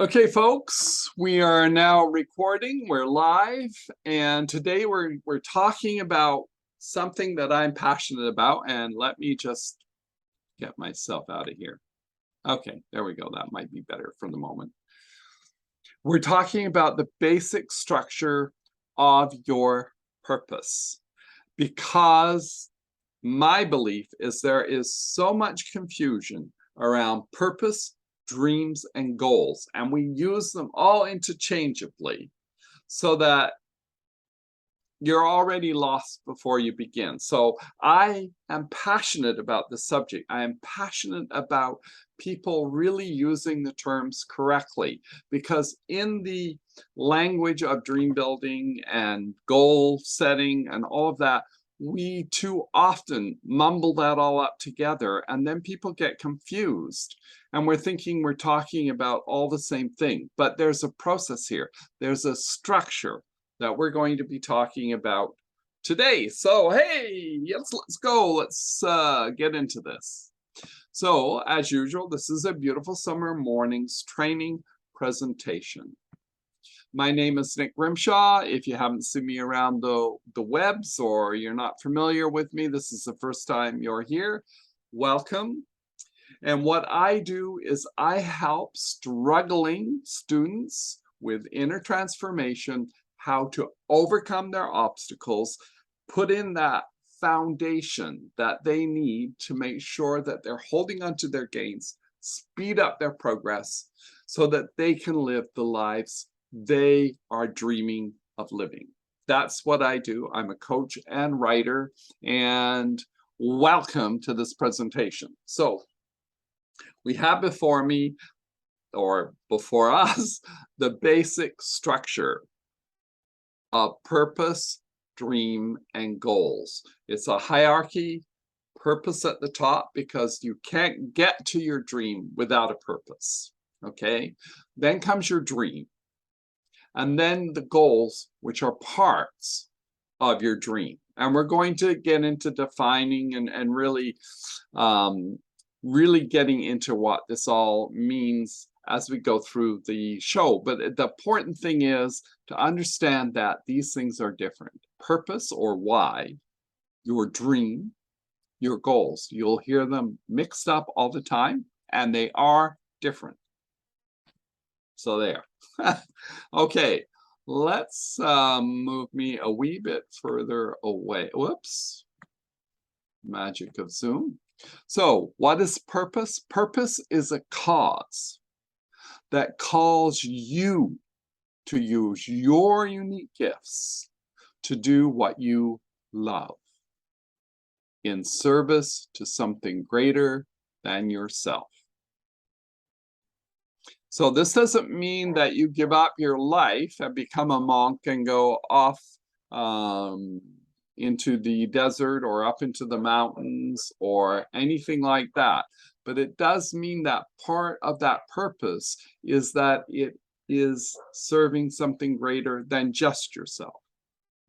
Okay, folks, we are now recording. We're live, and today we're talking about something that I'm passionate about. And let me just get myself out of here. Okay, there we go. That might be better for the moment. We're talking about the basic structure of your purpose, because my belief is there is so much confusion around purpose, dreams, and goals, and we use them all interchangeably so that you're already lost before you begin. So I am passionate about the subject. I am passionate about people really using the terms correctly, because in the language of dream building and goal setting and all of that, we too often mumble that all up together, and then people get confused and we're thinking we're talking about all the same thing. But there's a process here. There's a structure that we're going to be talking about today. So hey, let's go. Let's get into this. So as usual, this is a beautiful summer morning's training presentation. My name is Nick Grimshawe. If you haven't seen me around the webs, or you're not familiar with me, this is the first time you're here, welcome. And what I do is I help struggling students with inner transformation how to overcome their obstacles, put in that foundation that they need to make sure that they're holding onto their gains, speed up their progress so that they can live the lives they are dreaming of living. That's what I do. I'm a coach and writer, and welcome to this presentation. So we have before me, or before us, the basic structure of purpose, dream, and goals. It's a hierarchy, purpose at the top, because you can't get to your dream without a purpose, okay? Then comes your dream. And then the goals, which are parts of your dream. And we're going to get into defining and really, really getting into what this all means as we go through the show. But the important thing is to understand that these things are different. Purpose, or why, your dream, your goals. You'll hear them mixed up all the time, and they are different. So there. Okay, let's move me a wee bit further away. Whoops. Magic of Zoom. So what is purpose? Purpose is a cause that calls you to use your unique gifts to do what you love in service to something greater than yourself. So this doesn't mean that you give up your life and become a monk and go off into the desert or up into the mountains or anything like that. But it does mean that part of that purpose is that it is serving something greater than just yourself,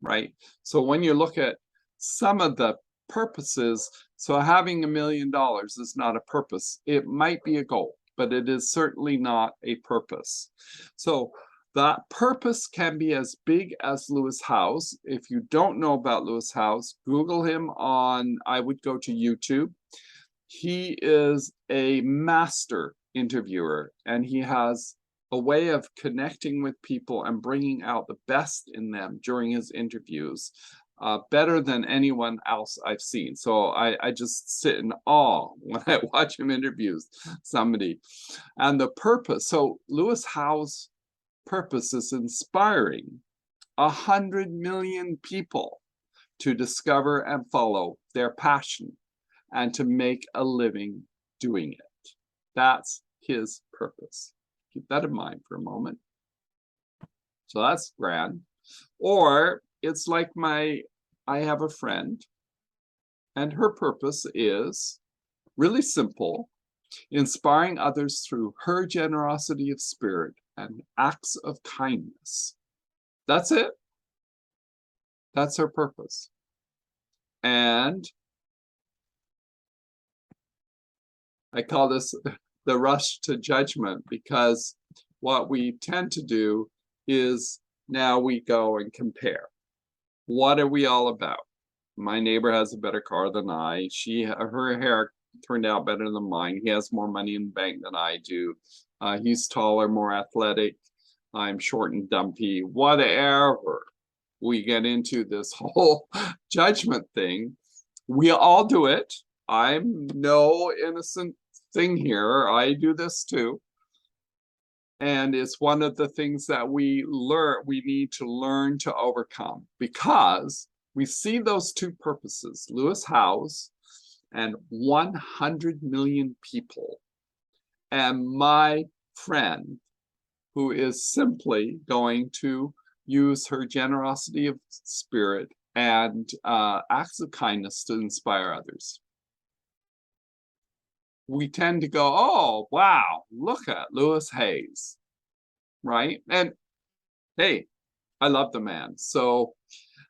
right? So when you look at some of the purposes, so having $1 million is not a purpose. It might be a goal, but it is certainly not a purpose. So that purpose can be as big as Lewis Howes. If you don't know about Lewis Howes, Google him on, I would go to YouTube. He is a master interviewer, and he has a way of connecting with people and bringing out the best in them during his interviews, better than anyone else I've seen. So I just sit in awe when I watch him interview somebody. And the purpose, so Lewis Howes' purpose is inspiring 100 million people to discover and follow their passion and to make a living doing it. That's his purpose. Keep that in mind for a moment. So that's grand. Or it's like I have a friend, and her purpose is really simple: inspiring others through her generosity of spirit and acts of kindness. That's it. That's her purpose. And I call this the rush to judgment, because what we tend to do is now we go and compare. What are we all about? My neighbor has a better car than I. Her hair turned out better than mine. He has more money in the bank than I do. He's taller, more athletic. I'm short and dumpy. Whatever. We get into this whole judgment thing. We all do it. I'm no innocent thing here. I do this too. And it's one of the things that we need to learn to overcome, because we see those two purposes, Lewis Howes and 100 million people, and my friend who is simply going to use her generosity of spirit and acts of kindness to inspire others. We tend to go, oh, wow, look at Lewis Hayes, right? And hey, I love the man. So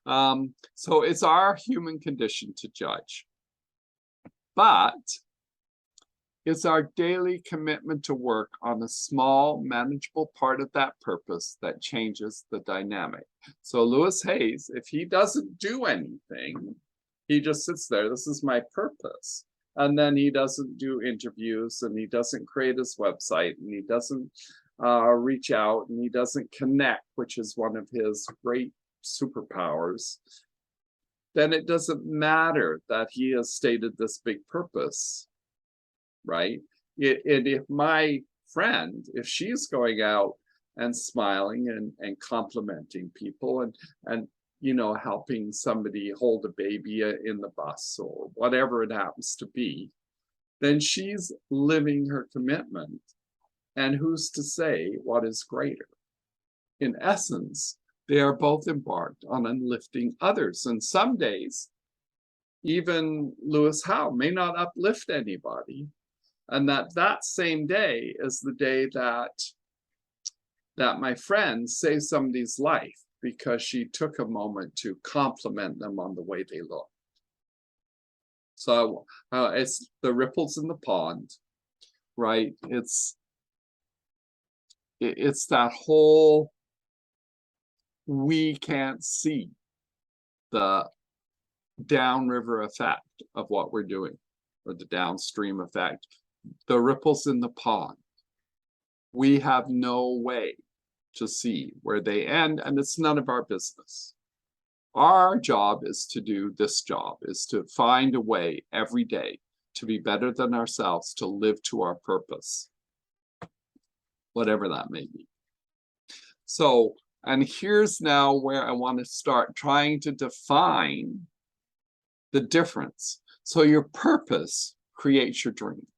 it's our human condition to judge. But it's our daily commitment to work on a small, manageable part of that purpose that changes the dynamic. So Lewis Hayes, if he doesn't do anything, he just sits there. This is my purpose. And then he doesn't do interviews, and he doesn't create his website, and he doesn't reach out, and he doesn't connect, which is one of his great superpowers. Then it doesn't matter that he has stated this big purpose, right? And if my friend, if she's going out and smiling and complimenting people and you know, helping somebody hold a baby in the bus or whatever it happens to be, then she's living her commitment. And who's to say what is greater? In essence, they are both embarked on uplifting others. And some days, even Lewis Howe may not uplift anybody. And that same day is the day that my friend saves somebody's life, because she took a moment to compliment them on the way they look. So it's the ripples in the pond, right? It's that whole, we can't see the downriver effect of what we're doing, or the downstream effect, the ripples in the pond. We have no way to see where they end, and it's none of our business. Our job is to do this job, is to find a way every day to be better than ourselves, to live to our purpose, whatever that may be. So, and here's now where I want to start trying to define the difference. So your purpose creates your dream.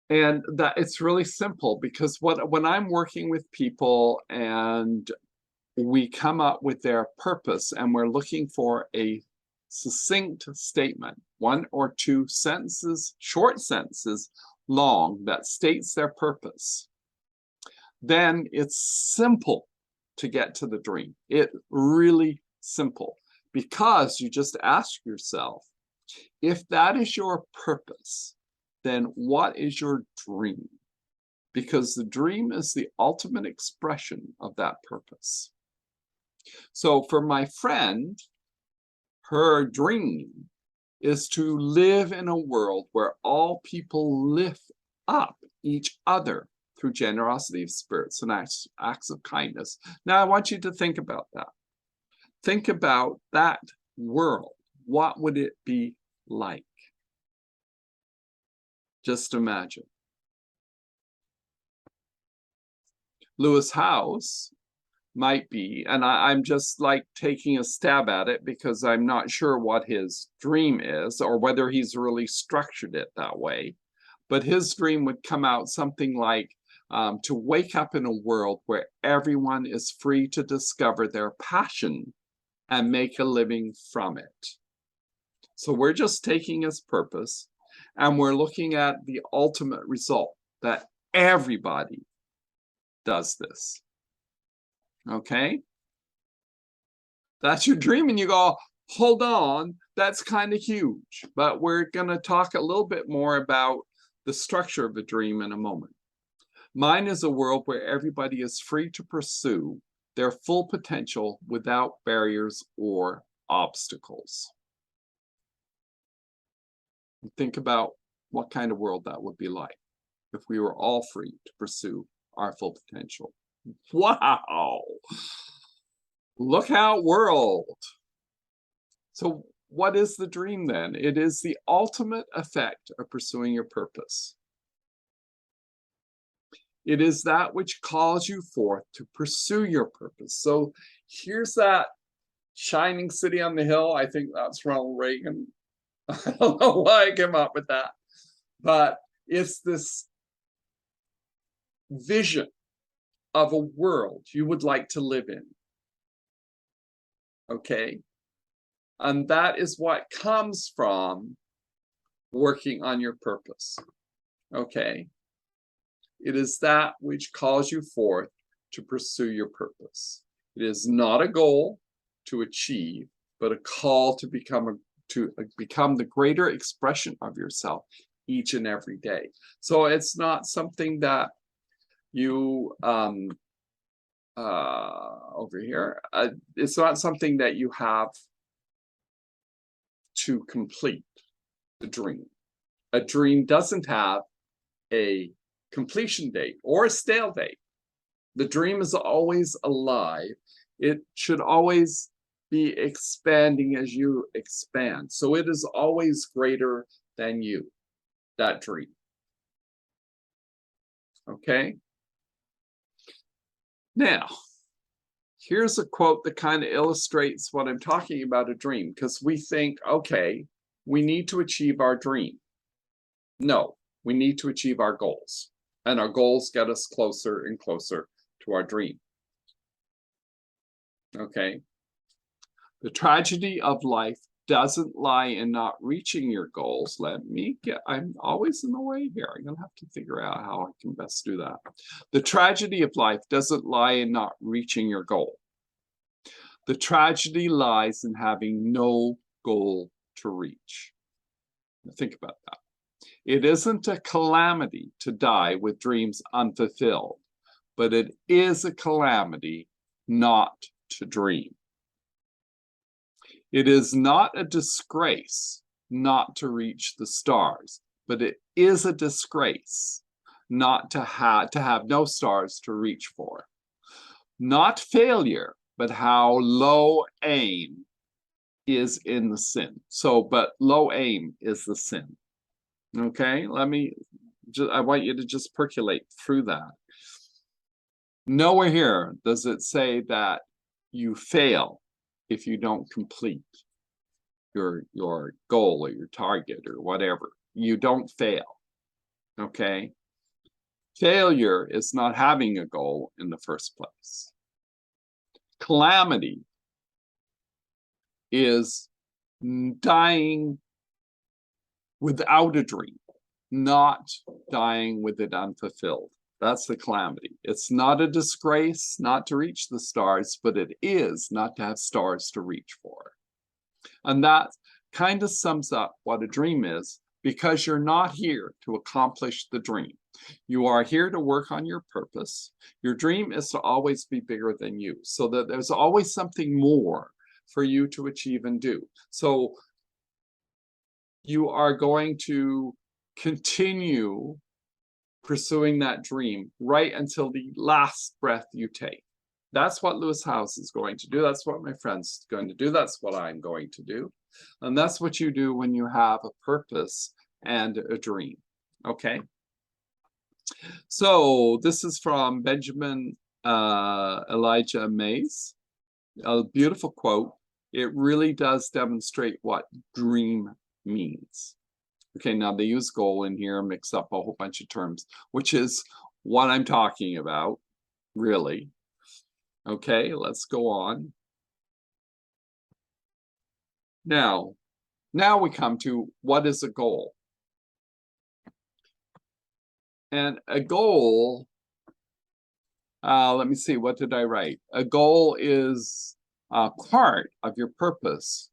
And that it's really simple, because when I'm working with people and we come up with their purpose and we're looking for a succinct statement, 1 or 2 sentences, short sentences long, that states their purpose, then it's simple to get to the dream. It's really simple, because you just ask yourself, if that is your purpose, then what is your dream? Because the dream is the ultimate expression of that purpose. So for my friend, her dream is to live in a world where all people lift up each other through generosity of spirits and acts of kindness. Now I want you to think about that. Think about that world. What would it be like? Just imagine. Lewis Howes might be, and I'm just like taking a stab at it because I'm not sure what his dream is or whether he's really structured it that way. But his dream would come out something like to wake up in a world where everyone is free to discover their passion and make a living from it. So we're just taking his purpose, and we're looking at the ultimate result, that everybody does this. Okay? That's your dream, and you go, hold on, that's kind of huge. But we're going to talk a little bit more about the structure of a dream in a moment. Mine is a world where everybody is free to pursue their full potential without barriers or obstacles. Think about what kind of world that would be like if we were all free to pursue our full potential. Wow! Look out, world! So what is the dream then? It is the ultimate effect of pursuing your purpose. It is that which calls you forth to pursue your purpose. So here's that shining city on the hill. I think that's Ronald Reagan. I don't know why I came up with that. But it's this vision of a world you would like to live in. Okay? And that is what comes from working on your purpose. Okay? It is that which calls you forth to pursue your purpose. It is not a goal to achieve, but a call to become the greater expression of yourself each and every day. So it's not something that you over here. It's not something that you have to complete the dream. A dream doesn't have a completion date or a stale date. The dream is always alive. It should always be expanding as you expand. So it is always greater than you, that dream. Okay? Now, here's a quote that kind of illustrates what I'm talking about a dream, because we think, okay, we need to achieve our dream. No, we need to achieve our goals. And our goals get us closer and closer to our dream. Okay? The tragedy of life doesn't lie in not reaching your goals. I'm always in the way here. I'm going to have to figure out how I can best do that. The tragedy of life doesn't lie in not reaching your goal. The tragedy lies in having no goal to reach. Think about that. It isn't a calamity to die with dreams unfulfilled, but it is a calamity not to dream. It is not a disgrace not to reach the stars, but it is a disgrace not to have no stars to reach for. Not failure, but how low aim is in the sin. But low aim is the sin. Okay, I want you to just percolate through that. Nowhere here does it say that you fail if you don't complete your goal or your target or whatever. You don't fail. Okay? Failure is not having a goal in the first place. Calamity is dying without a dream, not dying with it unfulfilled. That's the calamity. It's not a disgrace not to reach the stars, but it is not to have stars to reach for. And that kind of sums up what a dream is, because you're not here to accomplish the dream. You are here to work on your purpose. Your dream is to always be bigger than you, so that there's always something more for you to achieve and do. So you are going to continue pursuing that dream right until the last breath you take. That's what Lewis Howes is going to do. That's what my friend's going to do. That's what I'm going to do. And that's what you do when you have a purpose and a dream. Okay? So this is from Benjamin Elijah Mays. A beautiful quote. It really does demonstrate what dream means. Okay, now they use goal in here, mix up a whole bunch of terms, which is what I'm talking about, really. Okay, let's go on. Now we come to what is a goal. And a goal, let me see, what did I write? A goal is a part of your purpose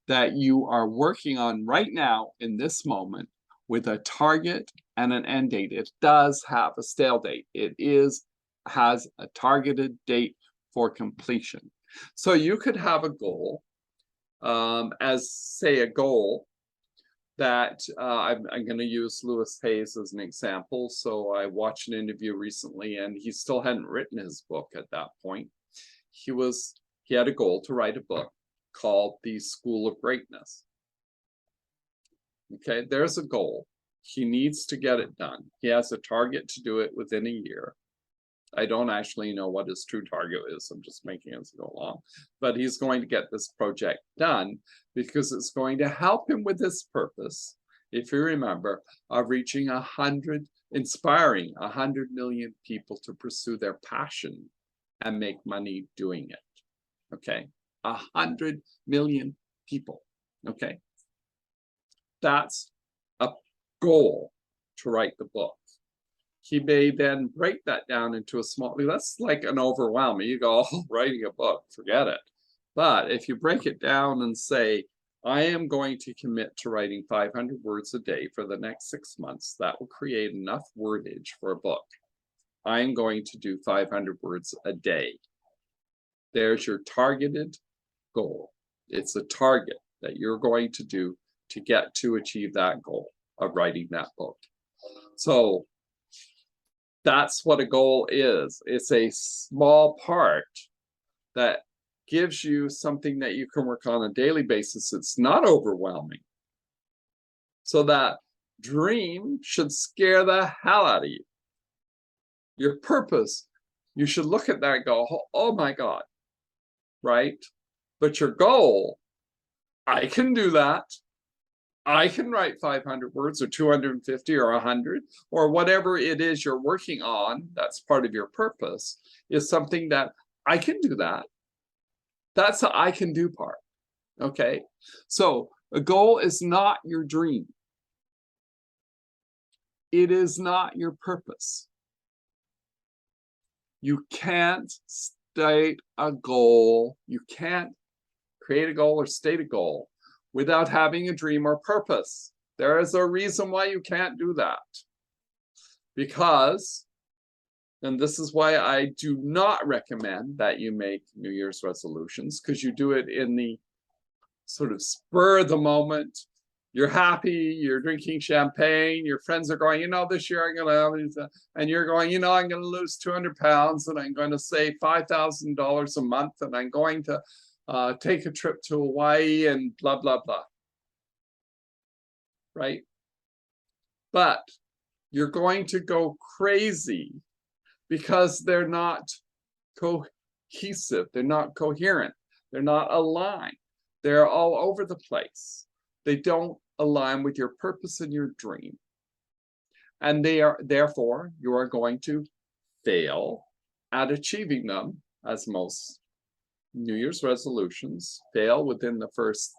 that you are working on right now in this moment, with a target and an end date. It does have a stale date. It has a targeted date for completion. So you could have a goal, as say a goal that I'm going to use Lewis Hayes as an example. So I watched an interview recently, and he still hadn't written his book at that point. He had a goal to write a book called The School of Greatness. Okay, there's a goal. He needs to get it done. He has a target to do it within a year. I don't actually know what his true target is. I'm just making it as I go along. But he's going to get this project done because it's going to help him with this purpose, if you remember, of reaching inspiring 100 million people to pursue their passion and make money doing it. Okay, 100 million people. Okay, that's a goal to write the book. He may then break that down into a small, that's like an overwhelming. You go, oh, writing a book, forget it. But if you break it down and say, I am going to commit to writing 500 words a day for the next 6 months, that will create enough wordage for a book. I am going to do 500 words a day. There's your targeted goal. It's a target that you're going to do to get to achieve that goal of writing that book. So that's what a goal is. It's a small part that gives you something that you can work on a daily basis. It's not overwhelming. So that dream should scare the hell out of you. Your purpose, you should look at that and go, oh my God, right? But your goal, I can do that. I can write 500 words or 250 or 100 or whatever it is you're working on. That's part of your purpose, is something that I can do that. That's the I can do part. Okay. So a goal is not your dream. It is not your purpose. You can't state a goal. You can't create a goal or state a goal without having a dream or purpose. There is a reason why you can't do that. Because, and this is why I do not recommend that you make New Year's resolutions, because you do it in the sort of spur of the moment. You're happy, you're drinking champagne, your friends are going, this year I'm going to have, and you're going, I'm going to lose 200 pounds and I'm going to save $5,000 a month and I'm going to take a trip to Hawaii and blah, blah, blah. Right? But you're going to go crazy because they're not cohesive, they're not coherent, they're not aligned, they're all over the place. They don't align with your purpose and your dream. And therefore, you are going to fail at achieving them, as most New Year's resolutions fail within the first,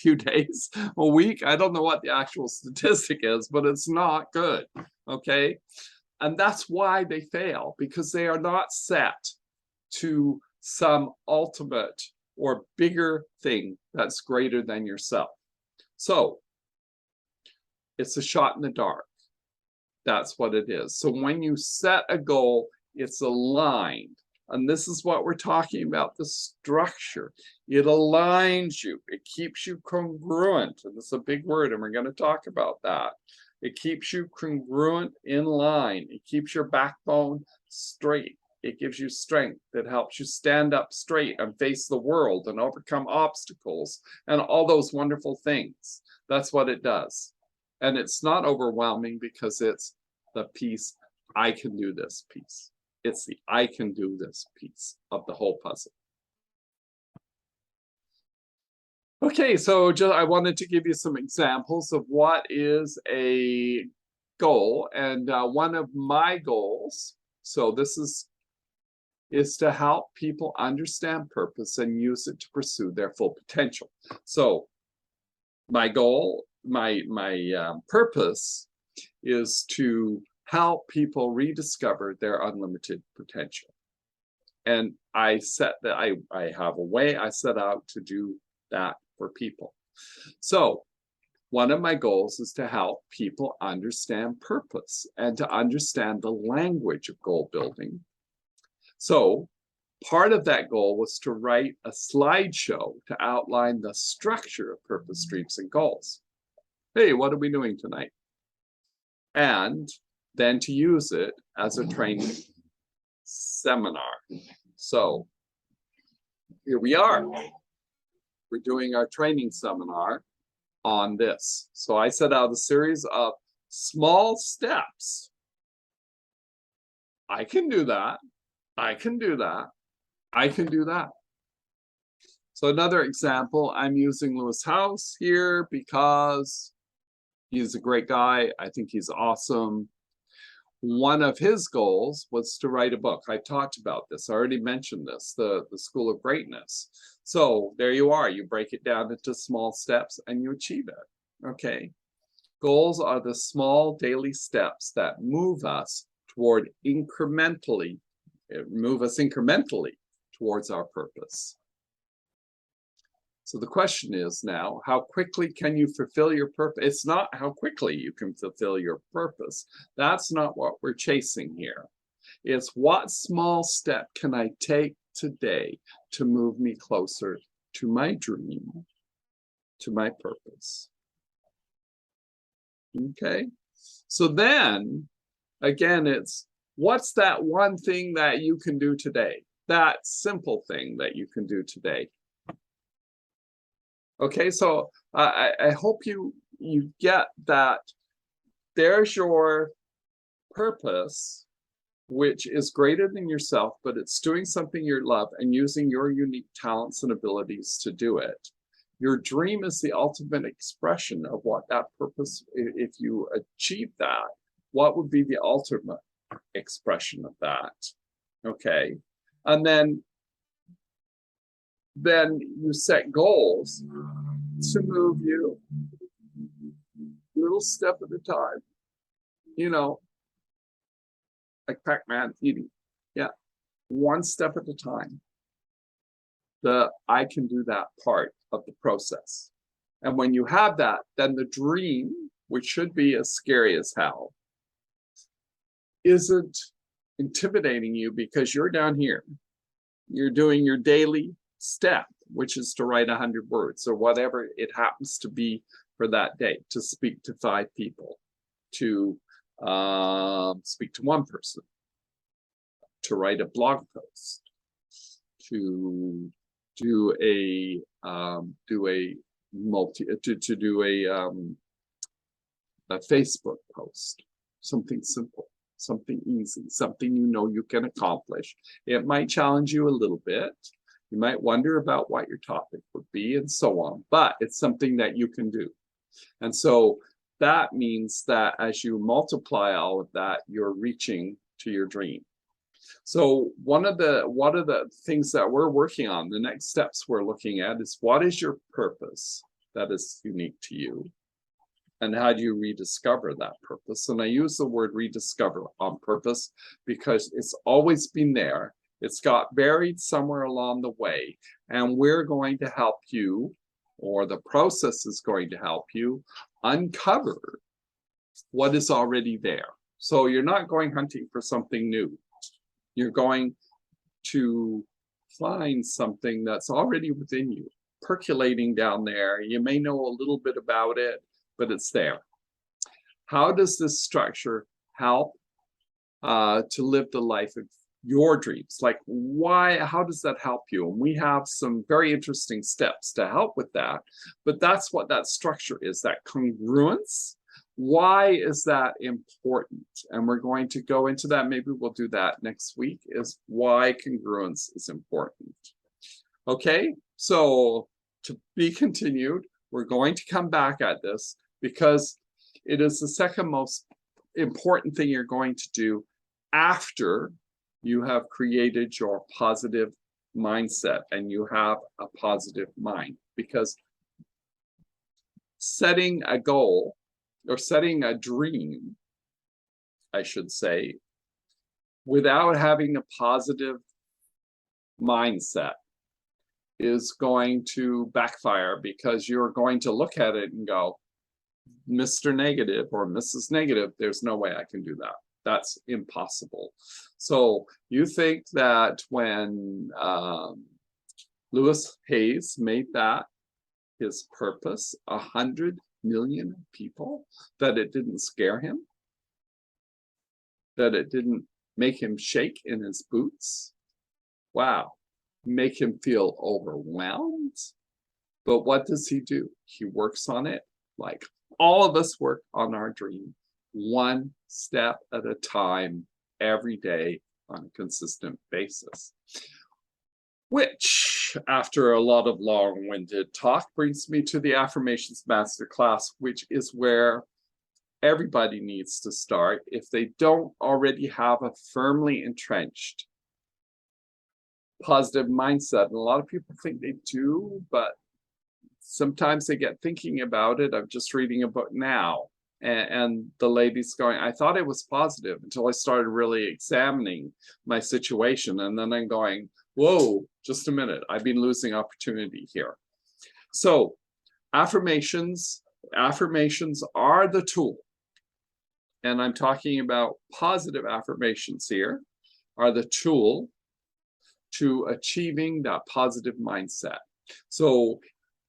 few days, a week. I don't know what the actual statistic is, but it's not good. Okay. And that's why they fail, because they are not set to some ultimate or bigger thing that's greater than yourself. So it's a shot in the dark. That's what it is. So when you set a goal, it's aligned. And this is what we're talking about, the structure. It aligns you. It keeps you congruent. And it's a big word, and we're going to talk about that. It keeps you congruent, in line. It keeps your backbone straight. It gives you strength. It helps you stand up straight and face the world and overcome obstacles and all those wonderful things. That's what it does. And it's not overwhelming because it's the piece, I can do this piece. It's the I can do this piece of the whole puzzle. Okay, so I wanted to give you some examples of what is a goal. And one of my goals, so this is to help people understand purpose and use it to pursue their full potential. So my goal, my purpose is to help people rediscover their unlimited potential. And I have a way I set out to do that for people. So one of my goals is to help people understand purpose and to understand the language of goal building. So part of that goal was to write a slideshow to outline the structure of purpose, dreams, and goals. Hey, what are we doing tonight? And then to use it as a training seminar. So here we are. We're doing our training seminar on this. So I set out a series of small steps. I can do that. I can do that. I can do that. So another example, I'm using Lewis House here because he's a great guy. I think he's awesome. One of his goals was to write a book. I talked about this. I already mentioned this, the School of Greatness. So there you are. You break it down into small steps and you achieve it. Okay. Goals are the small daily steps that move us incrementally towards our purpose. So the question is now, how quickly can you fulfill your purpose? It's not how quickly you can fulfill your purpose. That's not what we're chasing here. It's what small step can I take today to move me closer to my dream, to my purpose. Okay? So then, again, it's what's that one thing that you can do today? That simple thing that you can do today. Okay, so I hope you get that there's your purpose, which is greater than yourself, but it's doing something you love and using your unique talents and abilities to do it. Your dream is the ultimate expression of what that purpose, if you achieve that, what would be the ultimate expression of that? Okay, and then you set goals to move you little step at a time, you know, like Pac-Man eating. Yeah, one step at a time. I can do that part of the process. And when you have that, then the dream, which should be as scary as hell, isn't intimidating you because you're down here. You're doing your daily step, which is to write 100 words or whatever it happens to be for that day, to speak to 5 people, to speak to 1 person, to write a blog post, to do a Facebook post, something simple, something easy, something you know you can accomplish. It might challenge you a little bit. You might wonder about what your topic would be and so on, but it's something that you can do. And so that means that as you multiply all of that, you're reaching to your dream. So one of the things that we're working on, the next steps we're looking at is what is your purpose that is unique to you? And how do you rediscover that purpose? And I use the word rediscover on purpose because it's always been there. It's got buried somewhere along the way, and we're going to help you, or the process is going to help you uncover what is already there. So you're not going hunting for something new. You're going to find something that's already within you, percolating down there. You may know a little bit about it, but it's there. How does this structure help to live the life of your dreams? Like, how does that help you? And we have some very interesting steps to help with that, but that's what that structure is, that congruence. Why is that important? And we're going to go into that. Maybe we'll do that next week, is why congruence is important. Okay, so to be continued, we're going to come back at this because it is the second most important thing you're going to do after you have created your positive mindset and you have a positive mind. Because setting a goal, or setting a dream, I should say, without having a positive mindset is going to backfire, because you're going to look at it and go, Mr. Negative or Mrs. Negative, there's no way I can do that. That's impossible. So you think that when Lewis Hayes made that his purpose, 100 million people, that it didn't scare him? That it didn't make him shake in his boots? Wow, make him feel overwhelmed? But what does he do? He works on it like all of us work on our dream, one step at a time, every day on a consistent basis. Which, after a lot of long-winded talk, brings me to the Affirmations Masterclass, which is where everybody needs to start if they don't already have a firmly entrenched positive mindset. And a lot of people think they do, but sometimes they get thinking about it. I'm just reading a book now, and the lady's going, I thought it was positive until I started really examining my situation. And then I'm going, whoa, just a minute, I've been losing opportunity here. So affirmations are the tool. And I'm talking about positive affirmations here, are the tool to achieving that positive mindset. So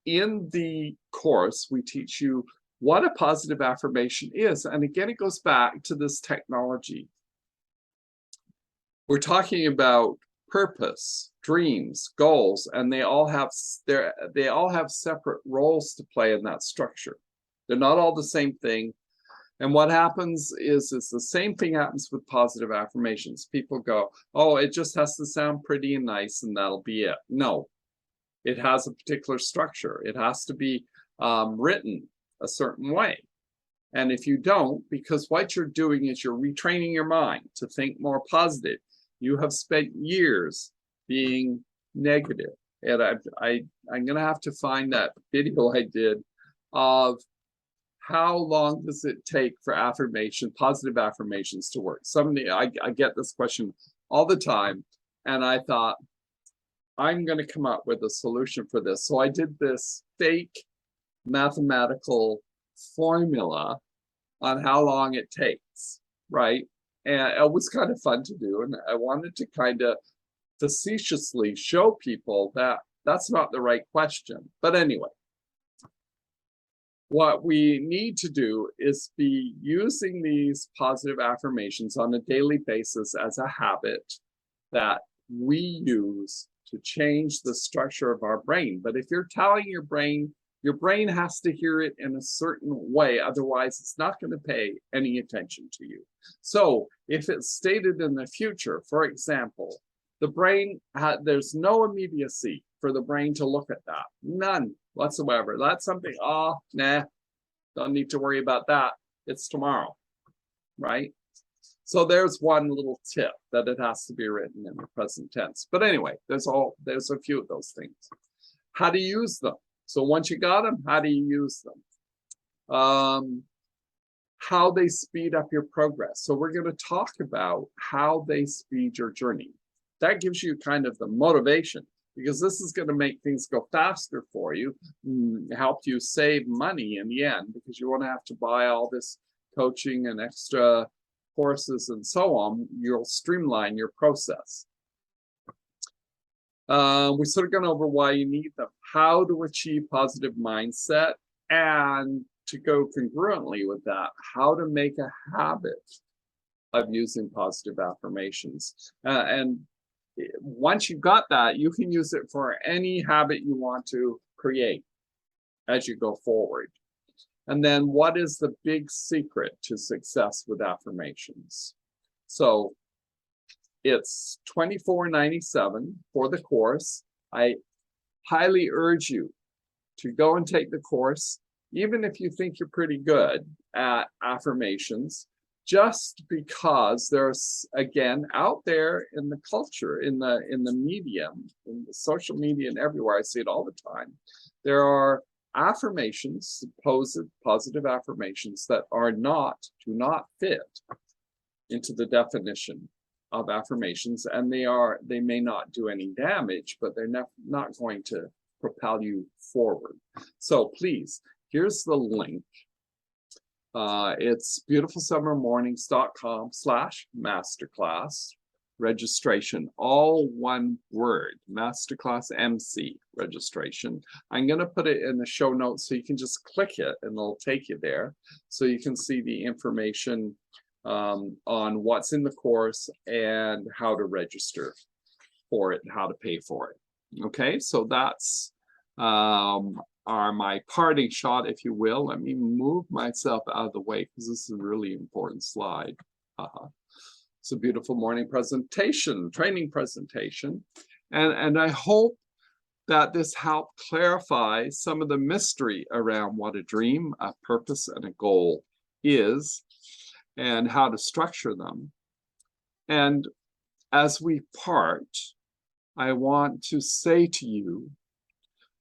in the course, we teach you what a positive affirmation is. And again, it goes back to this technology. We're talking about purpose, dreams, goals, and they all have separate roles to play in that structure. They're not all the same thing. And what happens is the same thing happens with positive affirmations. People go, oh, it just has to sound pretty and nice and that'll be it. No, it has a particular structure. It has to be written a certain way. And if you don't, because what you're doing is you're retraining your mind to think more positive. You have spent years being negative. And I'm going to have to find that video I did of how long does it take for positive affirmations to work? I get this question all the time, and I thought, I'm going to come up with a solution for this. So I did this fake mathematical formula on how long it takes, right? And it was kind of fun to do, and I wanted to kind of facetiously show people that that's not the right question. But anyway, what we need to do is be using these positive affirmations on a daily basis as a habit that we use to change the structure of our brain. But if you're telling your brain has to hear it in a certain way, otherwise it's not going to pay any attention to you. So if it's stated in the future, for example, the brain, there's no immediacy for the brain to look at that, none whatsoever. That's something, nah, don't need to worry about that. It's tomorrow, right? So there's one little tip, that it has to be written in the present tense. But anyway, there's a few of those things. How to use them. So once you got them, how do you use them? How they speed up your progress. So we're going to talk about how they speed your journey. That gives you kind of the motivation, because this is going to make things go faster for you, help you save money in the end, because you won't have to buy all this coaching and extra courses and so on. You'll streamline your process. We're sort of gone over why you need them, how to achieve positive mindset, and to go congruently with that, how to make a habit of using positive affirmations. And once you've got that, you can use it for any habit you want to create as you go forward. And then what is the big secret to success with affirmations? So it's $24.97 for the course. I highly urge you to go and take the course, even if you think you're pretty good at affirmations, just because there's, again, out there in the culture, in the medium, in the social media and everywhere, I see it all the time, there are affirmations, supposed positive affirmations, that do not fit into the definition of affirmations, and they may not do any damage, but they're not going to propel you forward. So please, here's the link It's beautifulsummermornings.com/masterclass registration, all one word, Masterclass MC registration. I'm going to put it in the show notes so you can just click it and it'll take you there. So you can see the information on what's in the course and how to register for it and how to pay for it. Okay, so that's my parting shot, if you will. Let me move myself out of the way because this is a really important slide. It's a beautiful morning presentation, training presentation. And I hope that this helped clarify some of the mystery around what a dream, a purpose, and a goal is and how to structure them. And as we part, I want to say to you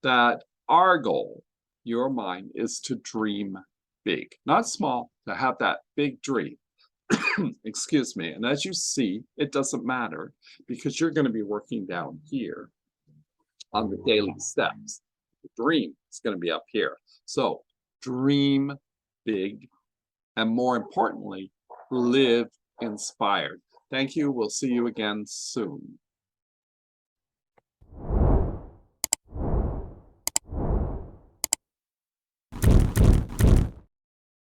that our goal, your mind, is to dream big, not small, to have that big dream. Excuse me. And as you see, it doesn't matter because you're going to be working down here on the daily steps. The dream is going to be up here. So dream big, and more importantly, live inspired. Thank you. We'll see you again soon.